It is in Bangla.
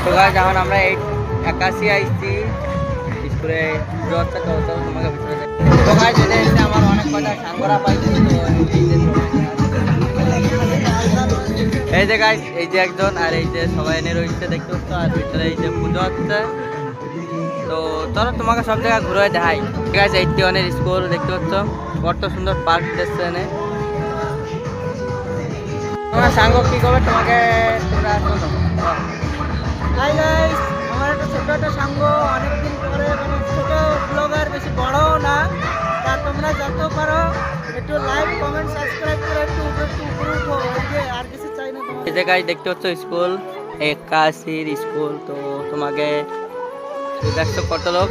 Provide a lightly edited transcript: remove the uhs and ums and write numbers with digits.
তো গাইস এখন আমরা এই 81 আইছি স্কুলে যাচ্ছে তো তোমাকে ভিতরে যাই। তো গাইস এটা এসে আমার অনেক কটা সাঙ্গরা পাইছি। তো এই যে গাইস এই যে একজন আর এই যে সবাই এনে রয়েছে দেখতে পাচ্ছ আর ভিতরে এই যে পুজো হচ্ছে। তো চলো তোমাকে সব জায়গায় ঘুরে দেখাই। ঠিক আছে 81 স্কুল দেখতে পাচ্ছ কত সুন্দর পার্ক দিচ্ছে এনে। তোমার সাঙ্গ কি করবে তোমাকে তোমরা শোনো। হাই গাইস, আমার একটা ছোট একটা সাঙ্গ অনেকদিন পরে মানে ছোট ব্লগার, বেশি বড়ও না। তা তোমরা যত পারো একটু লাইক কমেন্ট সাবস্ক্রাইব করে একটু উপরে উঠো। এই যে আর কিছু চাই না তোমার। এই যে গাইস দেখতে পাচ্ছ স্কুল 81 স্কুল। তো তোমাকে দেখছো কত লোক